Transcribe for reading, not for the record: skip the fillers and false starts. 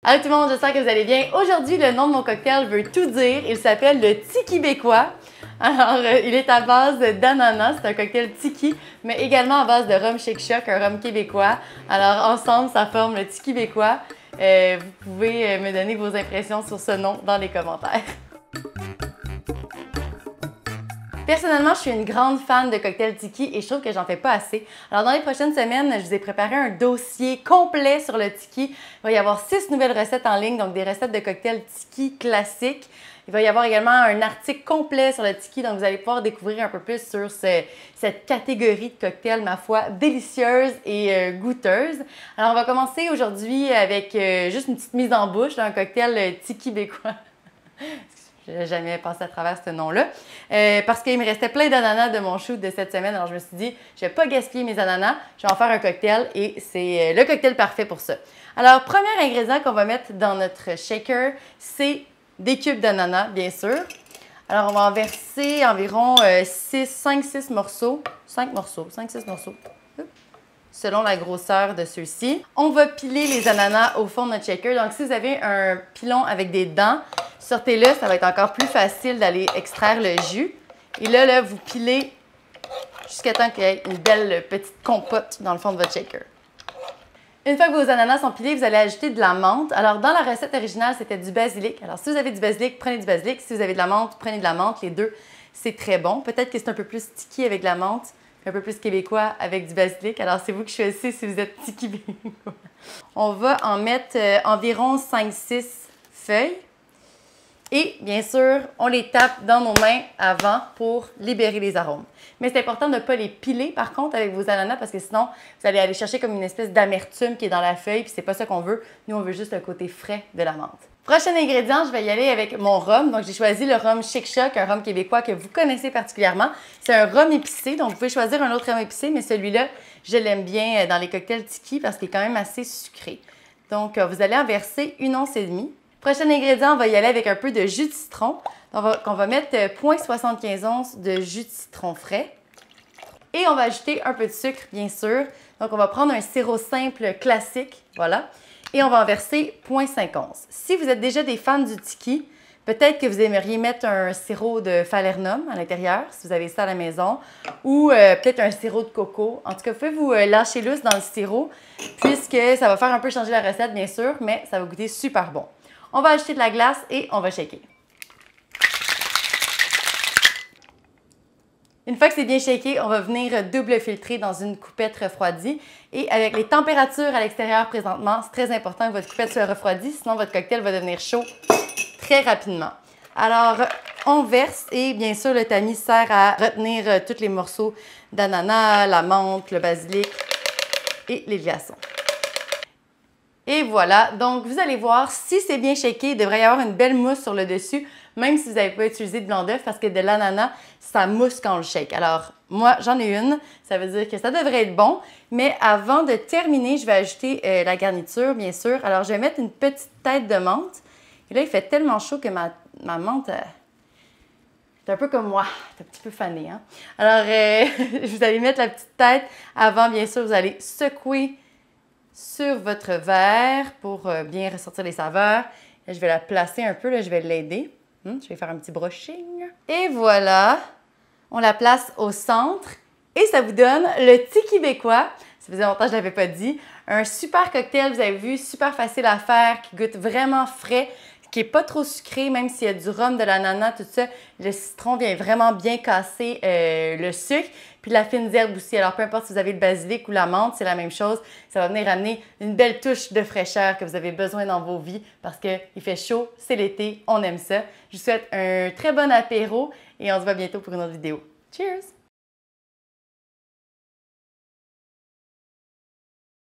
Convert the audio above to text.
Allô tout le monde, j'espère que vous allez bien. Aujourd'hui, le nom de mon cocktail veut tout dire. Il s'appelle le Tiki-Bécois. Alors, il est à base d'ananas, c'est un cocktail tiki, mais également à base de rhum Shake Shack, un rhum québécois. Alors, ensemble, ça forme le Tiki-Bécois. Vous pouvez me donner vos impressions sur ce nom dans les commentaires. Personnellement, je suis une grande fan de cocktails tiki et je trouve que j'en fais pas assez. Alors, dans les prochaines semaines, je vous ai préparé un dossier complet sur le tiki. Il va y avoir 6 nouvelles recettes en ligne, donc des recettes de cocktails tiki classiques. Il va y avoir également un article complet sur le tiki, donc vous allez pouvoir découvrir un peu plus sur cette catégorie de cocktails, ma foi, délicieuse et goûteuse. Alors, on va commencer aujourd'hui avec juste une petite mise en bouche d'un cocktail tiki-bécois. Je n'ai jamais passé à travers ce nom-là. Parce qu'il me restait plein d'ananas de mon shoot de cette semaine. Alors, je me suis dit, je ne vais pas gaspiller mes ananas. Je vais en faire un cocktail et c'est le cocktail parfait pour ça. Alors, premier ingrédient qu'on va mettre dans notre shaker, c'est des cubes d'ananas, bien sûr. Alors, on va en verser environ 5-6 morceaux. 5-6 morceaux. Selon la grosseur de ceux-ci. On va piler les ananas au fond de notre shaker. Donc, si vous avez un pilon avec des dents, sortez-le, ça va être encore plus facile d'aller extraire le jus. Et là, vous pilez jusqu'à temps qu'il y ait une belle petite compote dans le fond de votre shaker. Une fois que vos ananas sont pilés, vous allez ajouter de la menthe. Alors, dans la recette originale, c'était du basilic. Alors, si vous avez du basilic, prenez du basilic. Si vous avez de la menthe, prenez de la menthe. Les deux, c'est très bon. Peut-être que c'est un peu plus sticky avec de la menthe, un peu plus québécois avec du basilic. Alors, c'est vous qui choisissez si vous êtes tiki québécois. On va en mettre environ 5-6 feuilles. Et bien sûr, on les tape dans nos mains avant pour libérer les arômes. Mais c'est important de ne pas les piler par contre avec vos ananas parce que sinon, vous allez aller chercher comme une espèce d'amertume qui est dans la feuille puis c'est pas ça qu'on veut. Nous, on veut juste le côté frais de la menthe. Prochain ingrédient, je vais y aller avec mon rhum. Donc, j'ai choisi le rhum Shake Shack, un rhum québécois que vous connaissez particulièrement. C'est un rhum épicé, donc vous pouvez choisir un autre rhum épicé, mais celui-là, je l'aime bien dans les cocktails tiki parce qu'il est quand même assez sucré. Donc, vous allez en verser 1,5 once. Prochain ingrédient, on va y aller avec un peu de jus de citron. Donc, on va mettre 0,75 onces de jus de citron frais. Et on va ajouter un peu de sucre, bien sûr. Donc, on va prendre un sirop simple classique, voilà. Et on va en verser 0,5 onces. Si vous êtes déjà des fans du tiki, peut-être que vous aimeriez mettre un sirop de falernum à l'intérieur, si vous avez ça à la maison, ou peut-être un sirop de coco. En tout cas, vous pouvez vous lâcher lousse dans le sirop, puisque ça va faire un peu changer la recette, bien sûr, mais ça va goûter super bon. On va ajouter de la glace et on va shaker. Une fois que c'est bien shaké, on va venir double filtrer dans une coupette refroidie. Et avec les températures à l'extérieur présentement, c'est très important que votre coupette soit refroidie, sinon votre cocktail va devenir chaud très rapidement. Alors, on verse et bien sûr, le tamis sert à retenir tous les morceaux d'ananas, la menthe, le basilic et les glaçons. Et voilà, donc vous allez voir, si c'est bien shaké, il devrait y avoir une belle mousse sur le dessus, même si vous n'avez pas utilisé de blanc d'œuf, parce que de l'ananas, ça mousse quand on le shake. Alors, moi, j'en ai une, ça veut dire que ça devrait être bon. Mais avant de terminer, je vais ajouter la garniture, bien sûr. Alors, je vais mettre une petite tête de menthe. Et là, il fait tellement chaud que ma menthe, c'est un peu comme moi, c'est un petit peu fanée, hein? Alors, vous allez mettre la petite tête. Avant, bien sûr, vous allez secouer sur votre verre pour bien ressortir les saveurs. Là, je vais la placer un peu, là, je vais l'aider. Je vais faire un petit brushing. Et voilà, on la place au centre et ça vous donne le Tiki-Bécois. Ça faisait longtemps que je ne l'avais pas dit. Un super cocktail, vous avez vu, super facile à faire, qui goûte vraiment frais, qui n'est pas trop sucré, même s'il y a du rhum, de l'ananas, tout ça. Le citron vient vraiment bien casser le sucre. Puis la fine herbe aussi. Alors, peu importe si vous avez le basilic ou la menthe, c'est la même chose. Ça va venir amener une belle touche de fraîcheur que vous avez besoin dans vos vies parce qu'il fait chaud, c'est l'été, on aime ça. Je vous souhaite un très bon apéro et on se voit bientôt pour une autre vidéo. Cheers!